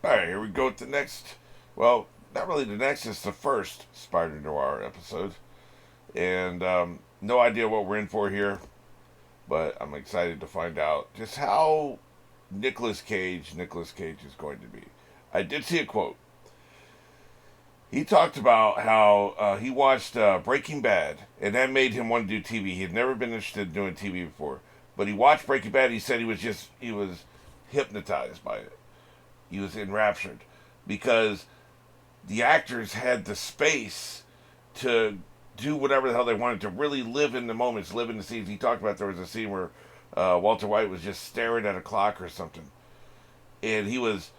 Alright, here we go with the next. Well, not really the next, it's the first Spider-Noir episode. And no idea what we're in for here, but I'm excited to find out just how Nicolas Cage is going to be. I did see a quote. He talked about how he watched Breaking Bad, and that made him want to do TV. He had never been interested in doing TV before, but he watched Breaking Bad. He said he was hypnotized by it. He was enraptured because the actors had the space to do whatever the hell they wanted, to really live in the moments, live in the scenes. He talked about there was a scene where Walter White was just staring at a clock or something, and he was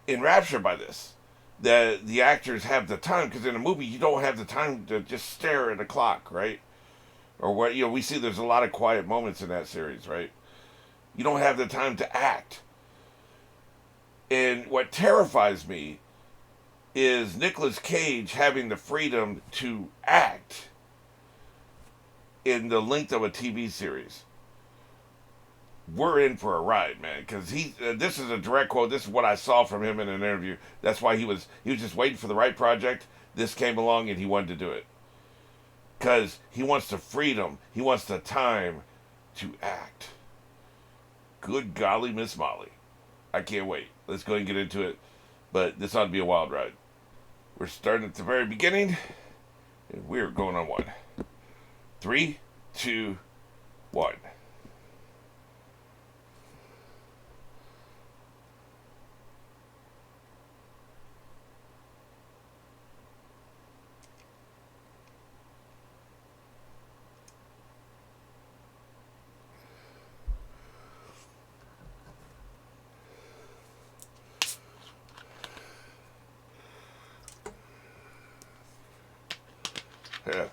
enraptured by this. That the actors have the time, because in a movie you don't have the time to just stare at a clock, right? Or what, we see there's a lot of quiet moments in that series, right? You don't have the time to act. And what terrifies me is Nicolas Cage having the freedom to act in the length of a TV series. We're in for a ride, man. Because this is a direct quote. This is what I saw from him in an interview. That's why he was just waiting for the right project. This came along and he wanted to do it because he wants the freedom. He wants the time to act. Good golly, Miss Molly, I can't wait. Let's go ahead and get into it. But this ought to be a wild ride. We're starting at the very beginning, and we're going on one. 3, 2, 1. Yeah.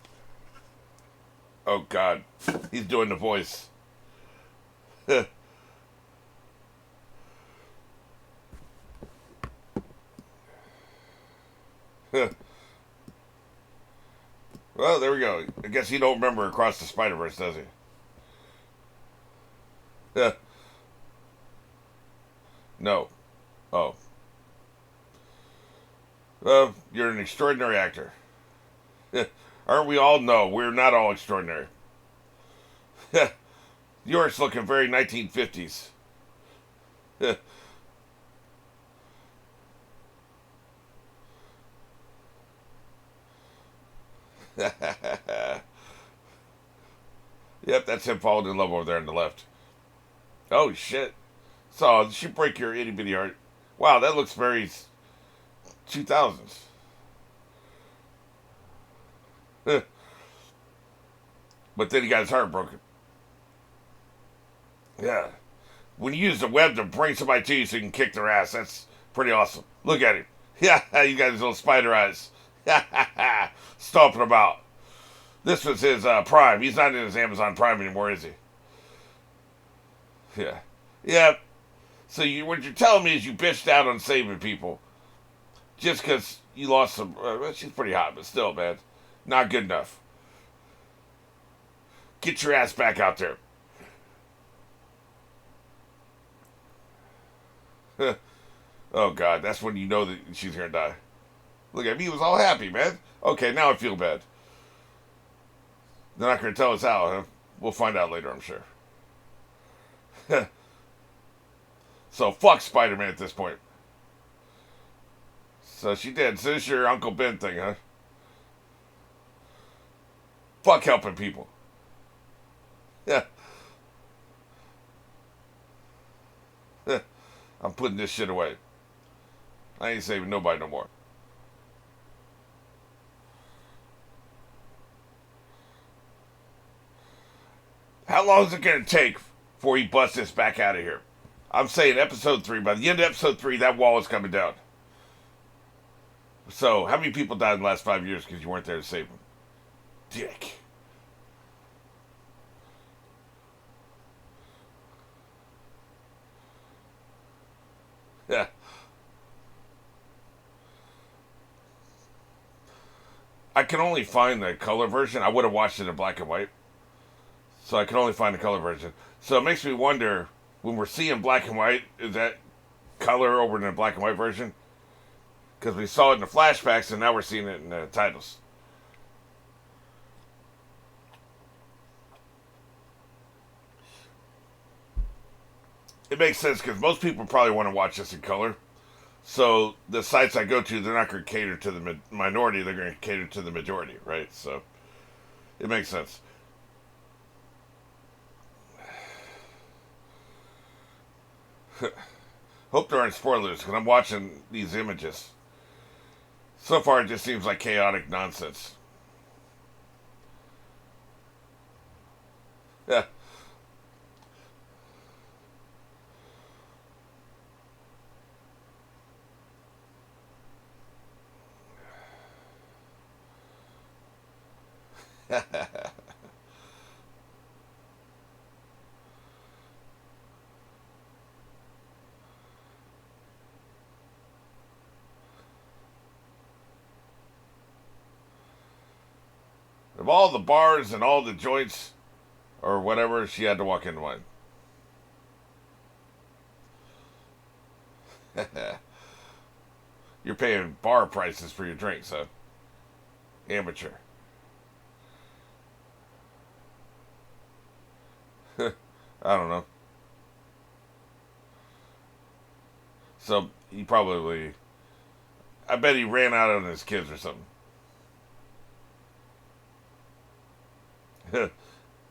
Oh God, he's doing the voice. Well, there we go. I guess he don't remember Across the Spider-Verse, does he? No. Oh. Well, you're an extraordinary actor. Aren't we all? No, we're not all extraordinary. Yours looking very 1950s. Yep, that's him falling in love over there on the left. Oh shit! So did she break your itty bitty heart? Wow, that looks very 2000s. But then he got his heart broken. Yeah. When you use the web to bring somebody to you so you can kick their ass, that's pretty awesome. Look at him. Yeah, you got his little spider eyes. Stomping about. This was his Prime. He's not in his Amazon Prime anymore, is he? Yeah. Yeah. So what you're telling me is you bitched out on saving people just because you lost some. Well, she's pretty hot, but still, man, not good enough. Get your ass back out there. Oh God, that's when you know that she's gonna die. Look at me, he was all happy, man. Okay, now I feel bad. They're not gonna tell us how, huh? We'll find out later, I'm sure. So fuck Spider-Man at this point. So she did. So this is your Uncle Ben thing, huh? Fuck helping people. Yeah. I'm putting this shit away. I ain't saving nobody no more. How long is it gonna take before he busts this back out of here? I'm saying episode 3. By the end of episode 3, that wall is coming down. So, how many people died in the last 5 years because you weren't there to save them? Dick. Yeah. I can only find the color version. I would have watched it in black and white. So I can only find the color version. So it makes me wonder, when we're seeing black and white, is that color over in the black and white version. Because we saw it in the flashbacks and now we're seeing it in the titles. It makes sense because most people probably want to watch this in color. So the sites I go to, they're not going to cater to the minority. They're going to cater to the majority, right? So it makes sense. Hope there aren't spoilers because I'm watching these images. So far, it just seems like chaotic nonsense. Yeah. Of all the bars and all the joints or whatever, she had to walk into one. You're paying bar prices for your drinks, huh? Amateur. I don't know. So he probably, I bet he ran out on his kids or something.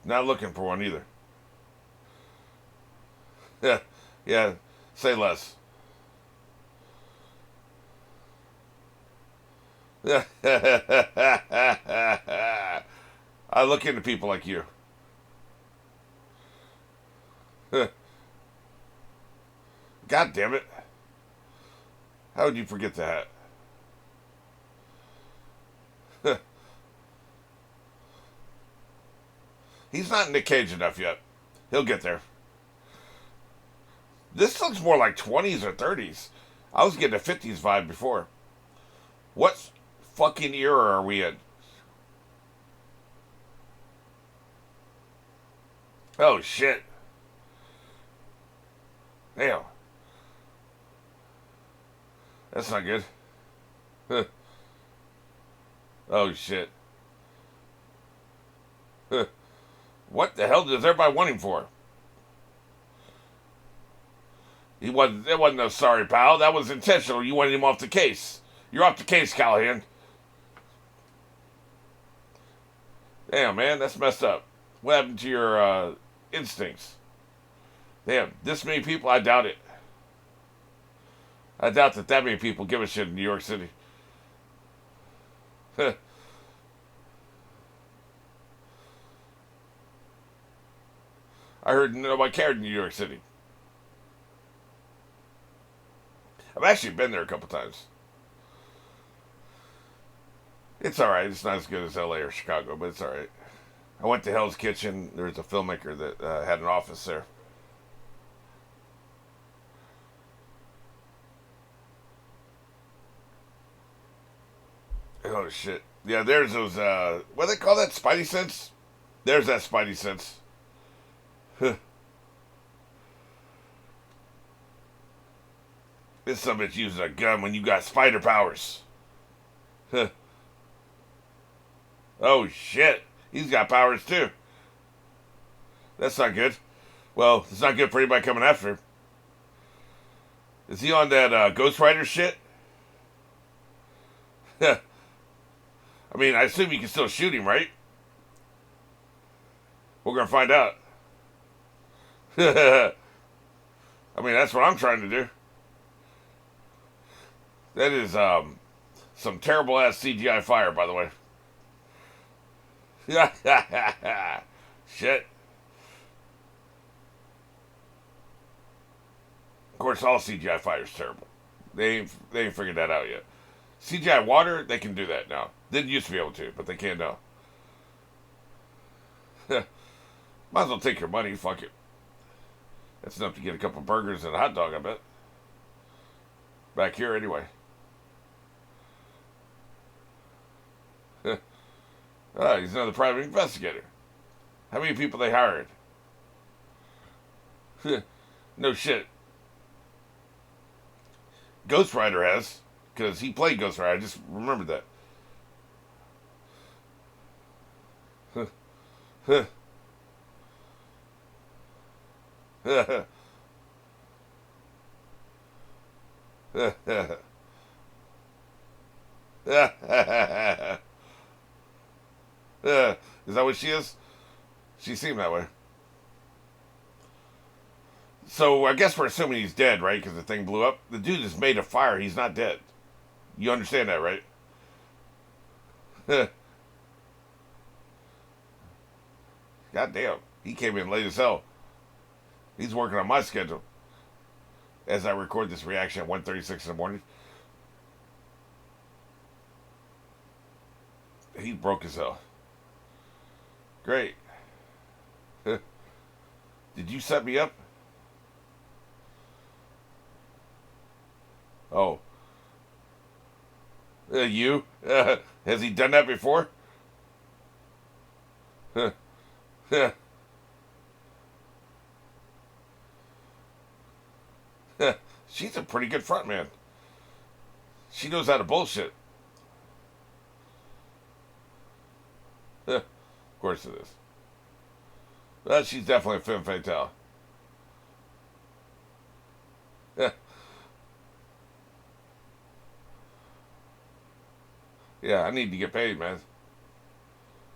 Not looking for one either. Yeah, yeah. Say less. I look into people like you. God damn it. How would you forget that? He's not Nick Cage enough yet. He'll get there. This looks more like 20s or 30s. I was getting a 50s vibe before. What fucking era are we in? Oh, shit. Damn. That's not good. Oh, shit. What the hell does everybody want him for? It wasn't no sorry, pal. That was intentional. You wanted him off the case. You're off the case, Callahan. Damn, man, that's messed up. What happened to your instincts? Damn, this many people? I doubt it. I doubt that many people give a shit in New York City. I heard nobody cared in New York City. I've actually been there a couple times. It's alright. It's not as good as LA or Chicago, but it's alright. I went to Hell's Kitchen. There's a filmmaker that had an office there. Oh, shit. Yeah, there's those, what do they call that? Spidey sense? There's that Spidey sense. This son of a bitch uses a gun when you got spider powers. Oh, shit. He's got powers, too. That's not good. Well, it's not good for anybody coming after him. Is he on that Ghost Rider shit? I mean, I assume you can still shoot him, right? We're going to find out. I mean, that's what I'm trying to do. That is some terrible ass CGI fire, by the way. Shit. Of course, all CGI fire is terrible. They ain't figured that out yet. CGI water, they can do that now. Didn't used to be able to, but they can now. Might as well take your money. Fuck it. That's enough to get a couple burgers and a hot dog, I bet. Back here, anyway. He's another private investigator. How many people they hired? No shit. Ghost Rider has, because he played Ghost Rider. I just remembered that. Is that what she is? She seemed that way. So I guess we're assuming he's dead, right? Because the thing blew up. The dude is made of fire. He's not dead. You understand that, right? God damn. He came in late as hell. He's working on my schedule as I record this reaction at 1:36 in the morning. He broke as hell. Great. Did you set me up? Oh. You? Has he done that before? She's a pretty good front man. She knows how to bullshit. Of course it is. But she's definitely a femme fatale. Yeah, I need to get paid, man.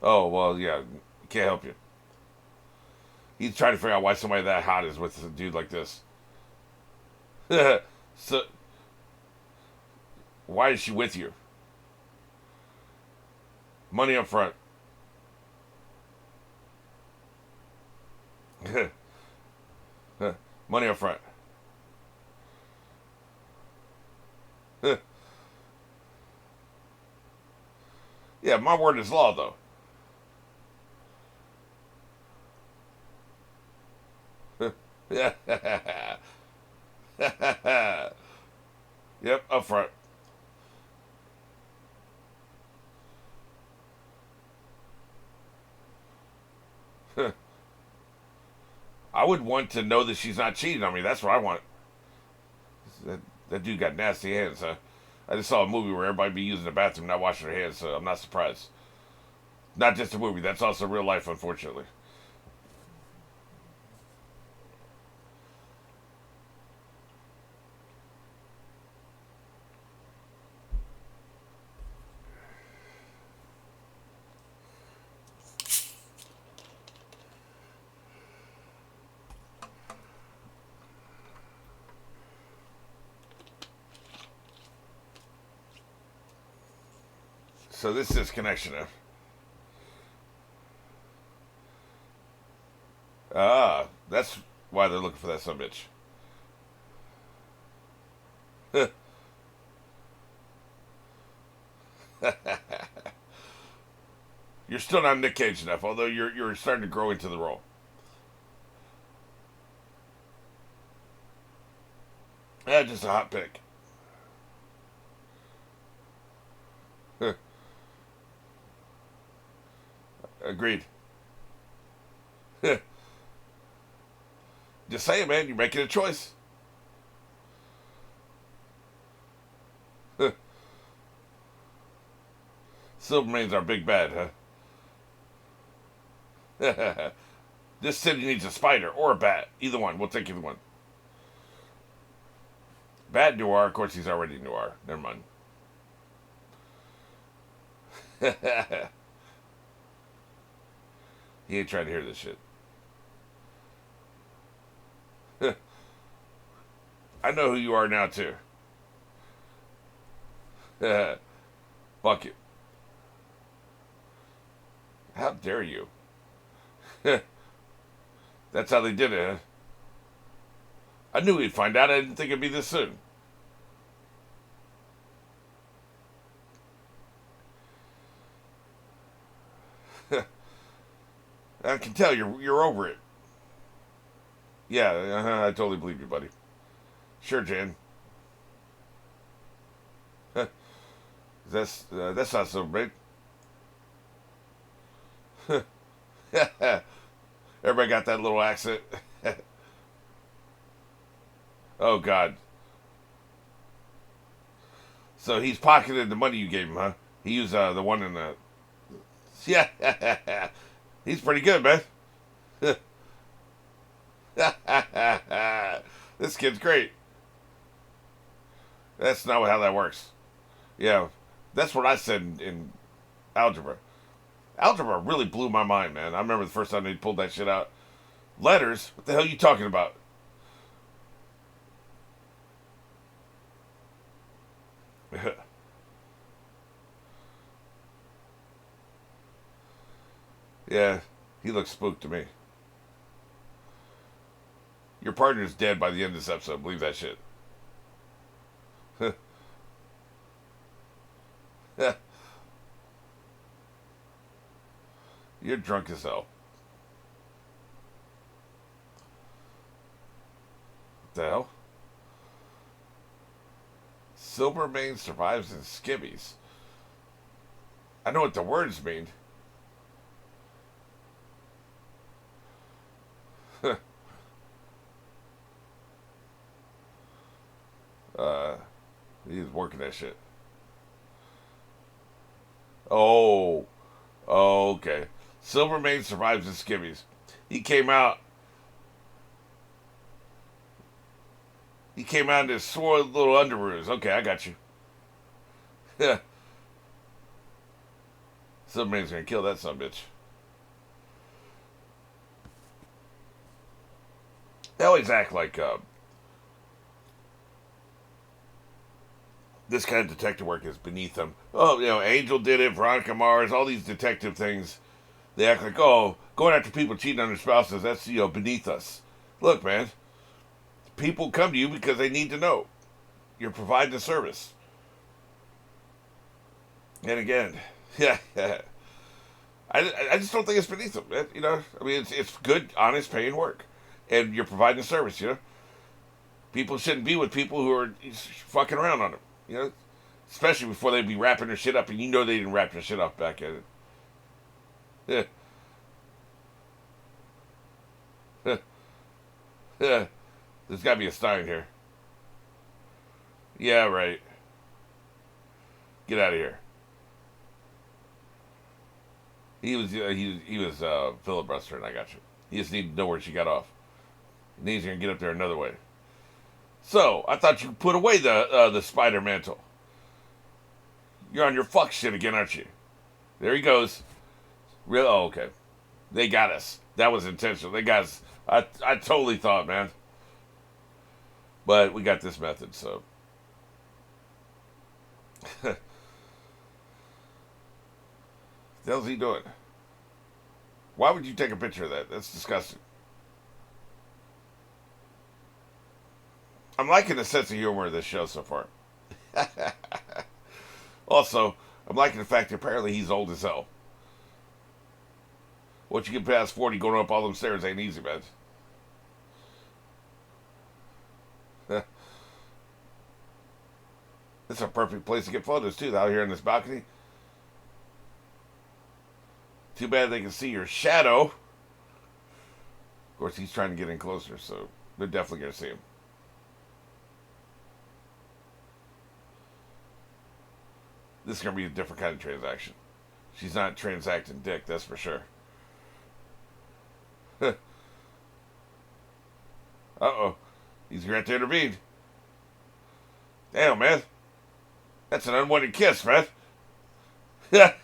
Oh, well, yeah. Can't help you. He's trying to figure out why somebody that hot is with a dude like this. So, why is she with you? Money up front. Money up front. Yeah, my word is law, though. Yeah. Yep, up front. I would want to know that she's not cheating on me. That's what I want. That dude got nasty hands, huh? I just saw a movie where everybody be using the bathroom, not washing their hands, so I'm not surprised. Not just a movie, that's also real life, unfortunately. So this is connection now. Ah, that's why they're looking for that son bitch. You're still not Nick Cage enough, although you're starting to grow into the role. Yeah, just a hot pick. Agreed. Just saying, man, you're making a choice. Silvermane's our big bad, huh? This city needs a spider or a bat. Either one. We'll take either one. Bat Noir, of course, he's already Noir. Never mind. He ain't trying to hear this shit. I know who you are now, too. Fuck you. How dare you? That's how they did it, huh? I knew he'd find out. I didn't think it'd be this soon. I can tell you're over it. Yeah, I totally believe you, buddy. Sure, Jan. That's not so big. Everybody got that little accent. Oh God. So he's pocketed the money you gave him, huh? He used the one in the. Yeah, he's pretty good, man. This kid's great. That's not how that works. Yeah, that's what I said in algebra. Algebra really blew my mind, man. I remember the first time they pulled that shit out. Letters? What the hell are you talking about? Yeah, he looks spooked to me. Your partner's dead by the end of this episode. Believe that shit. You're drunk as hell. What the hell? Silvermane survives in skibbies. I know what the words mean. uh, he's working that shit. Oh, okay. Silvermane survives in skibbies. He came out. He came out in his sword little underoos. Okay, I got you. Yeah. Silvermane's gonna kill that son of a bitch. They always act like this kind of detective work is beneath them. Oh, Angel did it, Veronica Mars, all these detective things. They act like, oh, going after people cheating on their spouses, that's, beneath us. Look, man, people come to you because they need to know. You're providing a service. And again, yeah, I just don't think it's beneath them. I mean, it's good, honest, paying work. And you're providing a service, People shouldn't be with people who are fucking around on them, Especially before they be wrapping their shit up, and they didn't wrap their shit up back at it. Yeah. Yeah. There's got to be a Stein here. Yeah, right. Get out of here. He was filibustering. I got you. He just needed to know where she got off. And he's gonna get up there another way. So I thought you put away the spider mantle. You're on your fuck shit again, aren't you? There he goes. Real? Oh, okay. They got us. That was intentional. They got us. I totally thought, man. But we got this method, so. What the hell's he doing? Why would you take a picture of that? That's disgusting. I'm liking the sense of humor of this show so far. Also, I'm liking the fact that apparently he's old as hell. Once you get past 40, going up all them stairs ain't easy, man. This is a perfect place to get photos, too, out here on this balcony. Too bad they can see your shadow. Of course, he's trying to get in closer, so they're definitely going to see him. This is going to be a different kind of transaction. She's not transacting dick, that's for sure. Uh-oh. He's going to have to intervene. Damn, man. That's an unwanted kiss, man. Like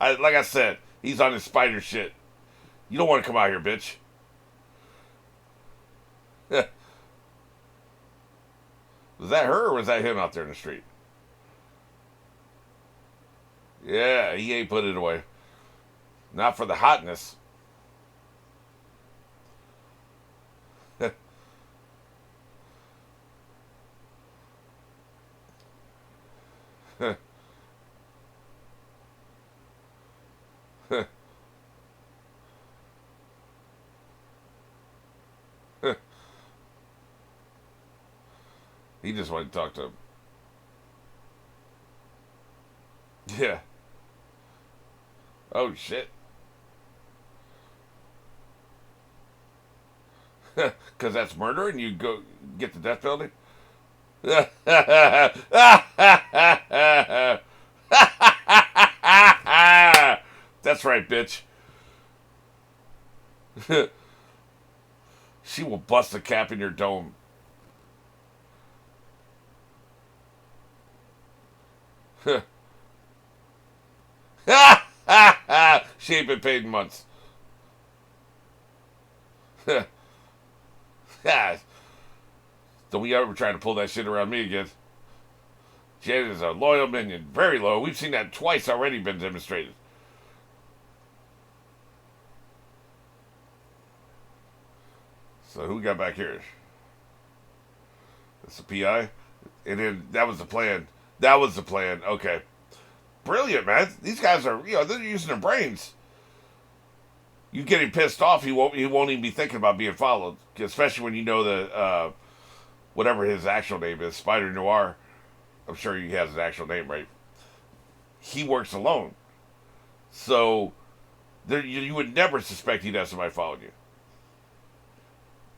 I said, he's on his spider shit. You don't want to come out here, bitch. Was that her or was that him out there in the street? Yeah, he ain't put it away. Not for the hotness. He just wanted to talk to him. Yeah. Oh, shit. Because that's murder and you go get the death penalty? That's right, bitch. She will bust a cap in your dome. She ain't been paid in months. Don't we ever try to pull that shit around me again. Janet is a loyal minion. Very loyal. We've seen that twice already been demonstrated. So who we got back here? That's the PI? And then that was the plan. That was the plan. Okay. Brilliant, man. These guys are, they're using their brains. You get him pissed off, he won't even be thinking about being followed. Especially when you know the whatever his actual name is, Spider-Noir. I'm sure he has an actual name, right? He works alone. So you would never suspect he'd have somebody following you.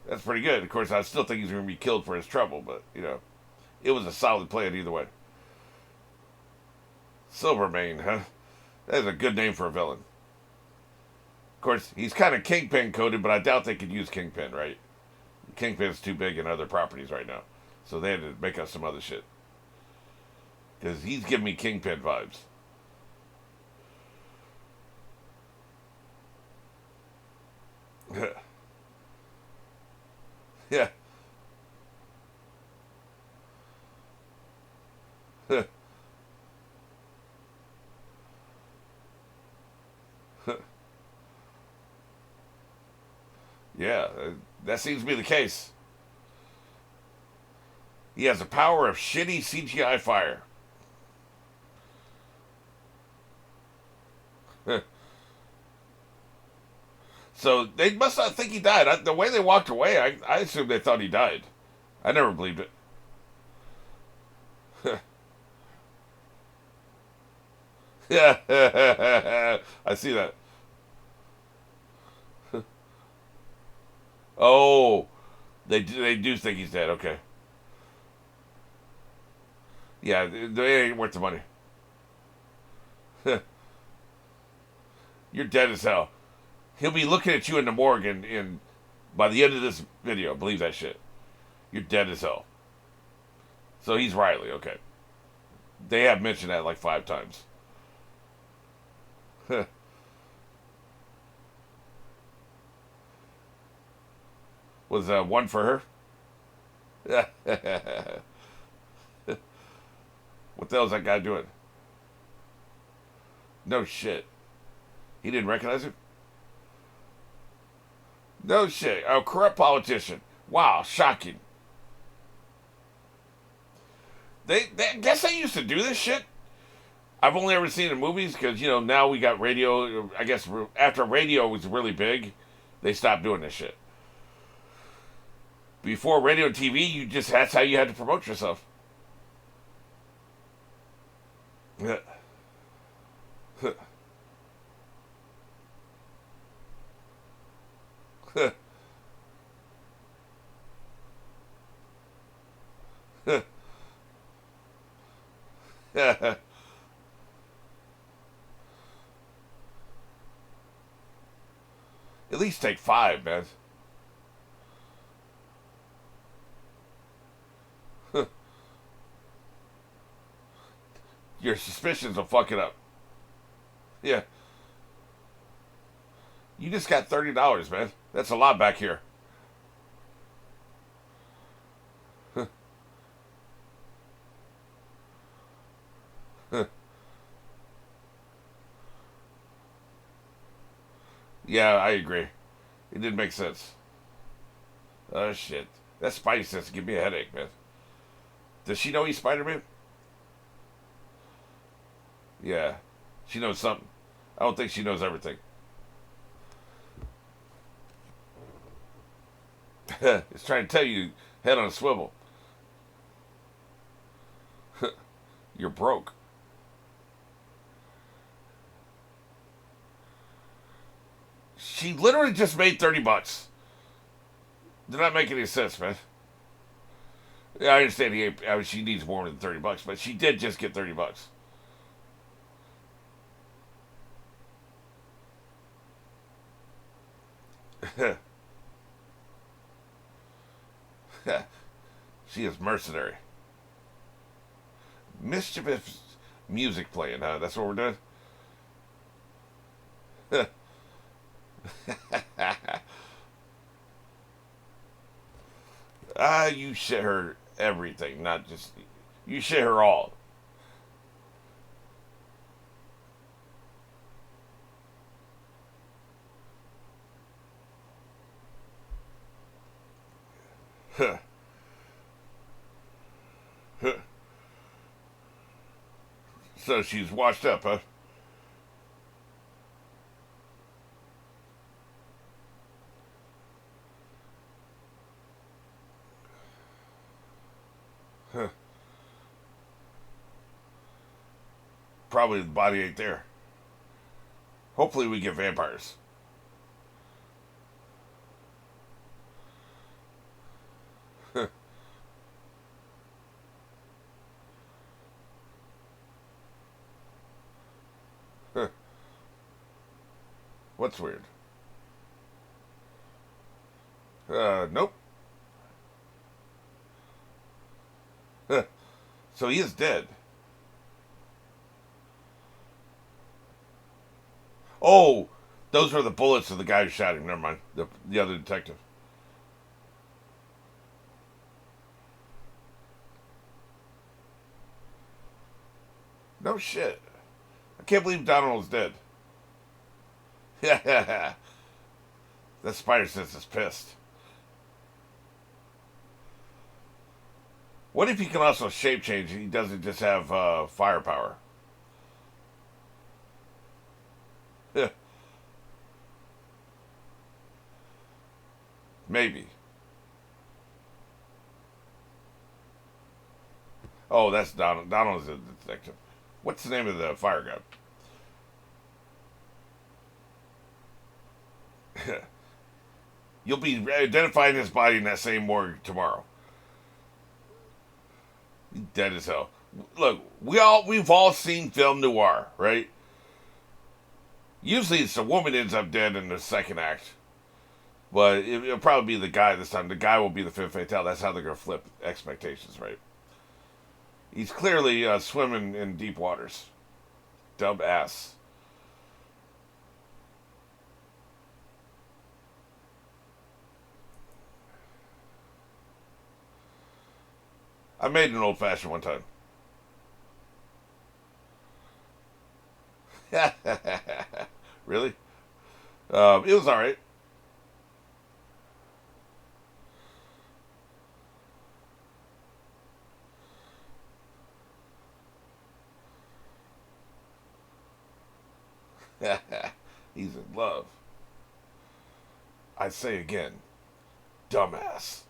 That's pretty good. Of course, I still think he's going to be killed for his trouble, but, it was a solid plan either way. Silvermane, huh? That is a good name for a villain. Of course, he's kind of Kingpin coded, but I doubt they could use Kingpin, right? Kingpin's too big in other properties right now. So they had to make up some other shit. Because he's giving me Kingpin vibes. Yeah. Yeah, that seems to be the case. He has the power of shitty CGI fire. So they must not think he died. The way they walked away, I assumed they thought he died. I never believed it. Yeah, I see that. Oh, they do think he's dead. Okay. Yeah, they ain't worth the money. You're dead as hell. He'll be looking at you in the morgue and by the end of this video, believe that shit. You're dead as hell. So he's Riley, okay. They have mentioned that like 5 times. Was one for her? What the hell is that guy doing? No shit. He didn't recognize him? No shit. A corrupt politician. Wow, shocking. I guess they used to do this shit. I've only ever seen it in movies because, now we got radio. I guess after radio was really big, they stopped doing this shit. Before radio and TV, that's how you had to promote yourself. At least take 5, man. Your suspicions will fuck it up. Yeah. You just got $30, man. That's a lot back here. Yeah, I agree. It didn't make sense. Oh, shit. That Spidey sense give me a headache, man. Does she know he's Spider-Man? Yeah. She knows something. I don't think she knows everything. It's trying to tell you, head on a swivel. You're broke. She literally just made $30. Did not make any sense, man. I understand she needs more than $30, but she did just get $30. She is mercenary. Mischievous music playing, huh? That's what we're doing? You shit her everything, not just. You shit her all. So she's washed up, huh? Probably the body ain't there. Hopefully we get vampires. What's weird? Nope. So he is dead. Oh, those are the bullets of the guy who shot him. Never mind. The other detective. No shit. I can't believe Donald's dead. Yeah. That spider sense is pissed. What if he can also shape change and he doesn't just have firepower? Maybe. Oh, that's Donald. Donald is a detective. What's the name of the fire guy? You'll be identifying his body in that same morgue tomorrow. He's dead as hell. Look, we've all seen film noir, right? Usually it's the woman ends up dead in the second act. But it'll probably be the guy this time. The guy will be the femme fatale. That's how they're going to flip expectations, right? He's clearly swimming in deep waters. Dumb ass. I made an old fashioned one time. Really? It was alright. He's in love. I say again, dumbass.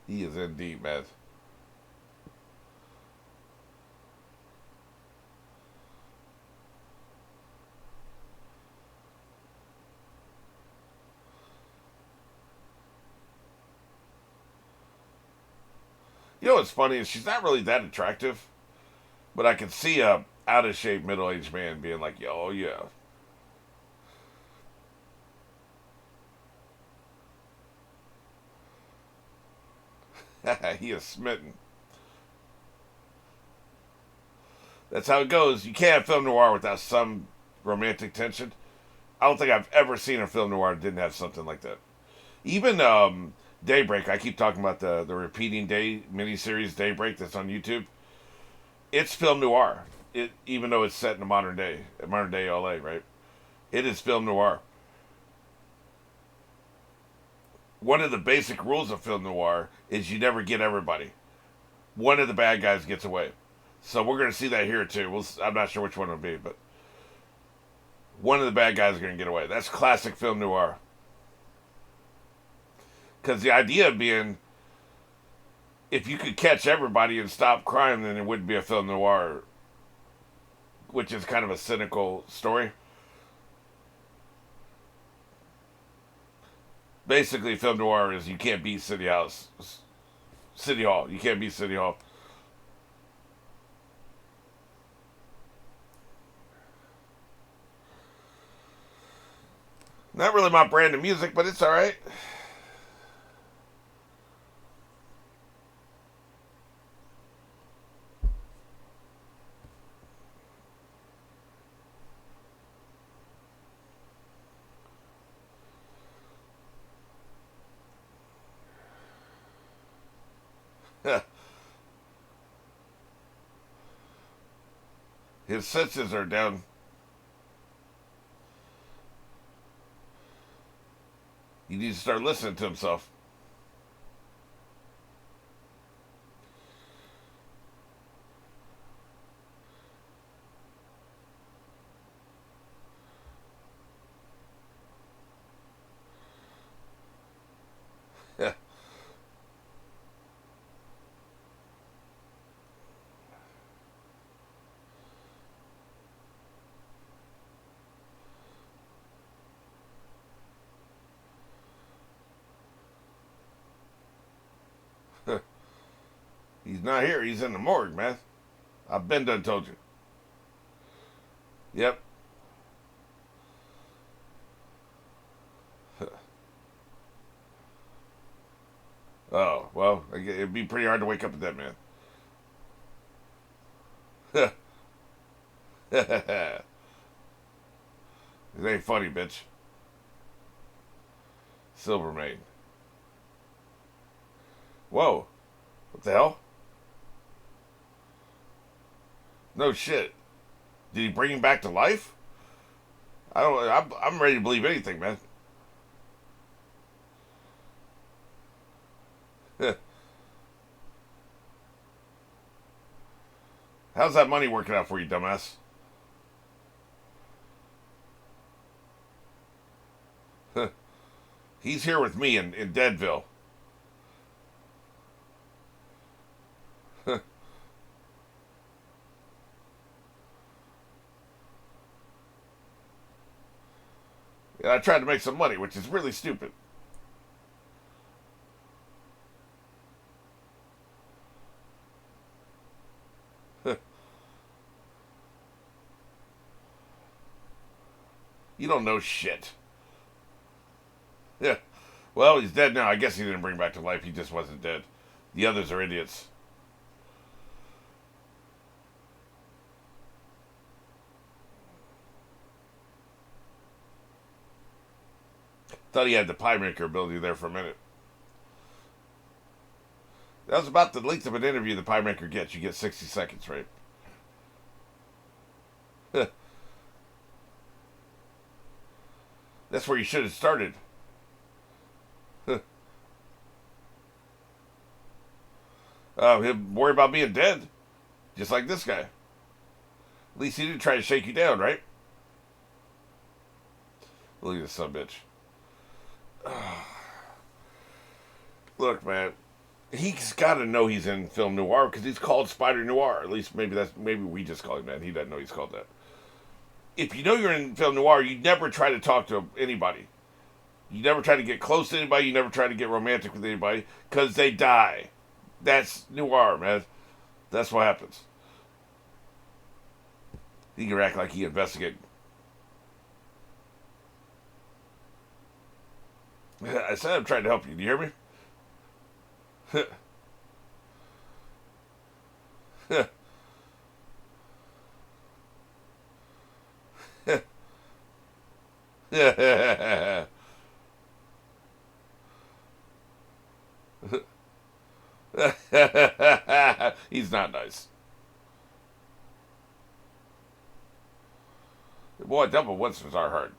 He is indeed, man. You know what's funny is she's not really that attractive, but I can see a out of shape middle aged man being like, "Oh yeah." He is smitten. That's how it goes. You can't have film noir without some romantic tension. I don't think I've ever seen a film noir that didn't have something like that. Even Daybreak, I keep talking about the repeating day miniseries Daybreak that's on YouTube. It's film noir. Even though it's set in the modern day LA, right? It is film noir. One of the basic rules of film noir is you never get everybody. One of the bad guys gets away. So we're going to see that here too. I'm not sure which one it'll be, but one of the bad guys is going to get away. That's classic film noir. Because the idea being, if you could catch everybody and stop crime, then it wouldn't be a film noir. which is kind of a cynical story. Basically, film noir is you can't beat City Hall. You can't beat City Hall. Not really my brand of music, but it's all right. His senses are down. He needs to start listening to himself. He's not here. He's in the morgue, man. I've been done told you. Yep. Oh, well, it'd be pretty hard to wake up with that man. It ain't funny, bitch. Silvermane. Whoa. What the hell? No shit. Did he bring him back to life? I don't. I'm ready to believe anything, man. How's that money working out for you, dumbass? He's here with me in Deadville. And I tried to make some money, which is really stupid. You don't know shit. Yeah. Well, he's dead now. I guess he didn't bring him back to life. He just wasn't dead. The others are idiots. Thought he had the pie maker ability there for a minute. That was about the length of an interview the pie maker gets. You get 60 seconds, right? That's where you should have started. He'll worry about being dead. Just like this guy. At least he didn't try to shake you down, right? Look at this son bitch. Look, man. He's got to know he's in film noir because he's called Spider-Noir. At least maybe we just call him that. He doesn't know he's called that. If you know you're in film noir, you never try to talk to anybody. You never try to get close to anybody. You never try to get romantic with anybody because they die. That's noir, man. That's what happens. He can act like he investigated. I said I'm trying to help you. Do you hear me? He's not nice. Boy, double once was our heart.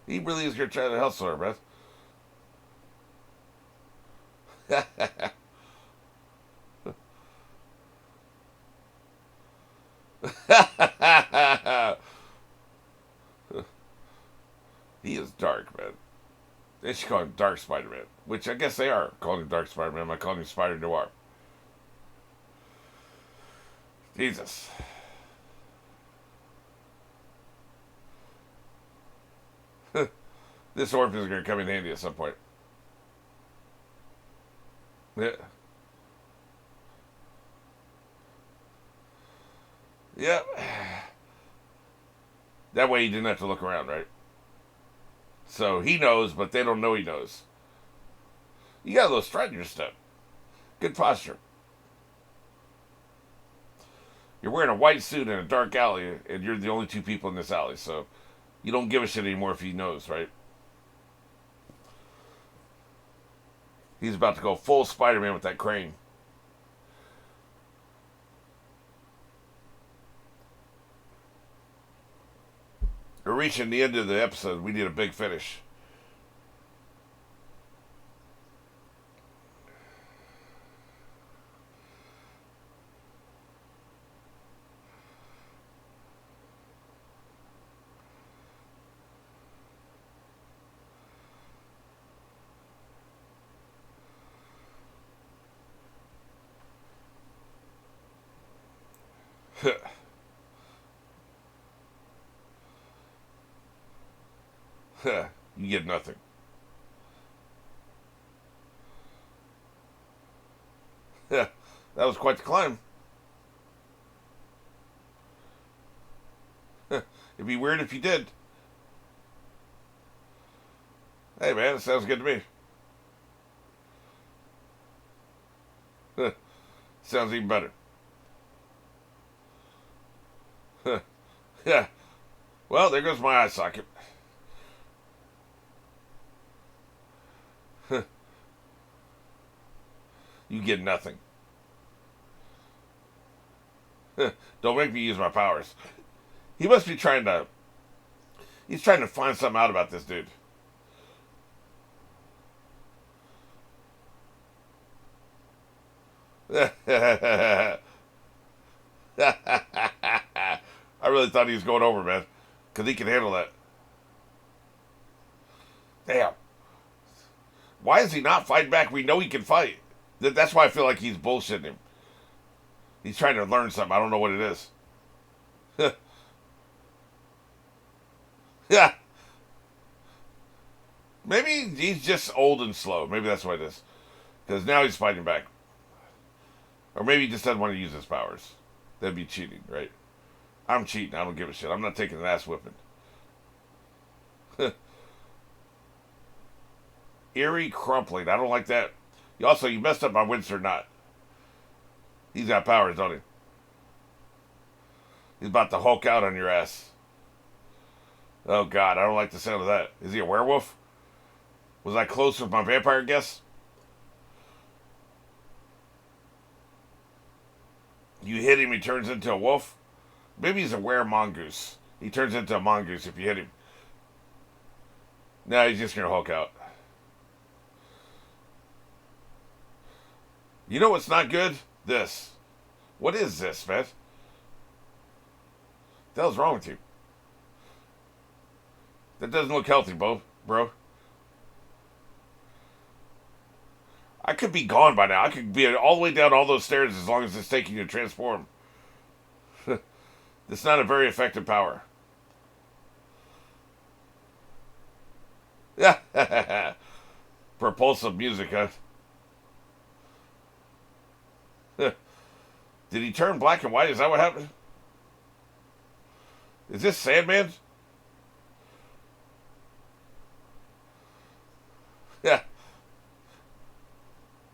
He really is going to try to hustle her, man. dark, man. They should call him Dark Spider-Man, which I guess they are calling him Dark Spider-Man. I'm not calling him Spider-Noir. Jesus. This Orphan is going to come in handy at some point. Yeah. Yep. That way he didn't have to look around, right? So he knows, but they don't know he knows. You got a little strut in your step. Good posture. You're wearing a white suit in a dark alley, and you're the only two people in this alley, so you don't give a shit anymore if he knows, right? He's about to go full Spider-Man with that crane. We're reaching the end of the episode. We need a big finish. You get nothing. That was quite the climb. It'd be weird if you did. Hey man, it sounds good to me. Sounds even better. Yeah. Well, there goes my eye socket. You get nothing. Don't make me use my powers. He must be trying to... He's trying to find something out about this dude. I really thought he was going over, man. Because he can handle that. Damn. Why is he not fighting back? We know he can fight. That's why I feel like he's bullshitting him. He's trying to learn something. I don't know what it is. Yeah. Maybe he's just old and slow. Maybe that's what it is. Because now he's fighting back. Or maybe he just doesn't want to use his powers. That'd be cheating, right? I'm cheating. I don't give a shit. I'm not taking an ass whipping. Eerie crumpling. I don't like that. You messed up my Winsor knot. He's got powers, don't he? He's about to Hulk out on your ass. Oh, God. I don't like the sound of that. Is he a werewolf? Was I close with my vampire guess? You hit him, he turns into a wolf? Maybe he's a were-mongoose. He turns into a mongoose if you hit him. No, he's just going to Hulk out. You know what's not good? This. What is this, man? What the hell's wrong with you? That doesn't look healthy, bro. I could be gone by now. I could be all the way down all those stairs as long as it's taking you to transform. It's not a very effective power. Yeah. Propulsive music, huh? Did he turn black and white? Is that what happened? Is this Sandman? Yeah.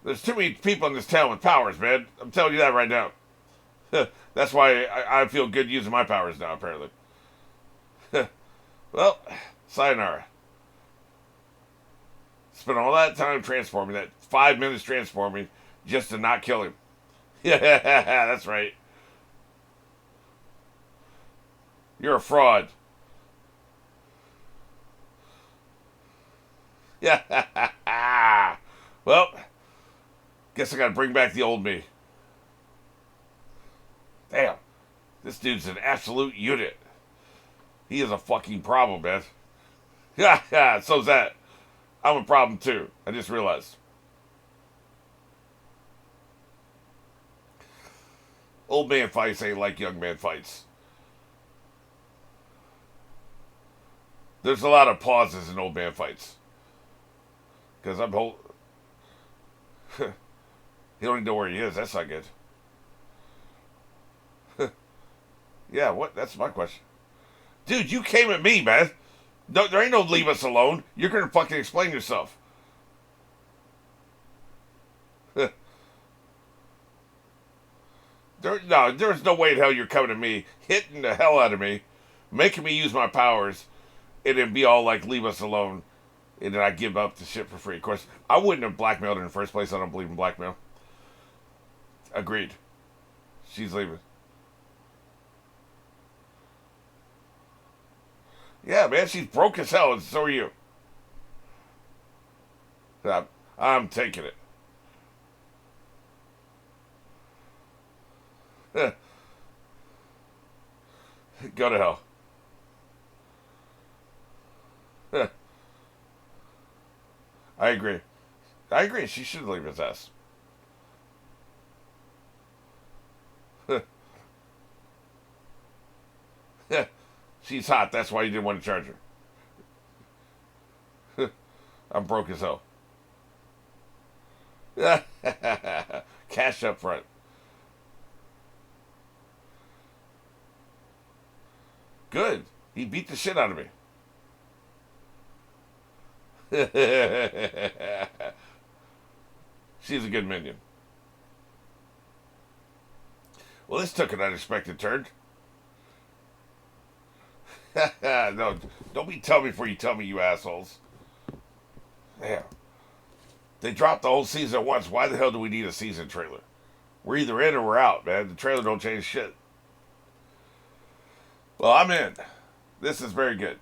There's too many people in this town with powers, man. I'm telling you that right now. That's why I feel good using my powers now, apparently. Well, sayonara. Spent all that time transforming, that 5 minutes transforming, just to not kill him. Yeah, that's right. You're a fraud. Yeah. Well, guess I gotta bring back the old me. Damn. This dude's an absolute unit. He is a fucking problem, man. Yeah, yeah, so's that. I'm a problem too. I just realized. Old man fights ain't like young man fights. There's a lot of pauses in old man fights. Because I'm whole. He don't even know where he is. That's not good. Yeah, what? That's my question. Dude, you came at me, man. No, there ain't no leave us alone. You're gonna fucking explain yourself. There's no way in hell you're coming to me, hitting the hell out of me, making me use my powers, and then be all like, leave us alone, and then I give up the shit for free. Of course, I wouldn't have blackmailed her in the first place. I don't believe in blackmail. Agreed. She's leaving. Yeah, man, she's broke as hell, and so are you. I'm taking it. Go to hell. I agree. I agree. She should leave his ass. She's hot. That's why you didn't want to charge her. I'm broke as hell. Cash up front. Good. He beat the shit out of me. She's a good minion. Well, this took an unexpected turn. No, don't be telling me before you tell me, you assholes. Yeah. They dropped the whole season at once. Why the hell do we need a season trailer? We're either in or we're out, man. The trailer don't change shit. Well, I'm in. This is very good.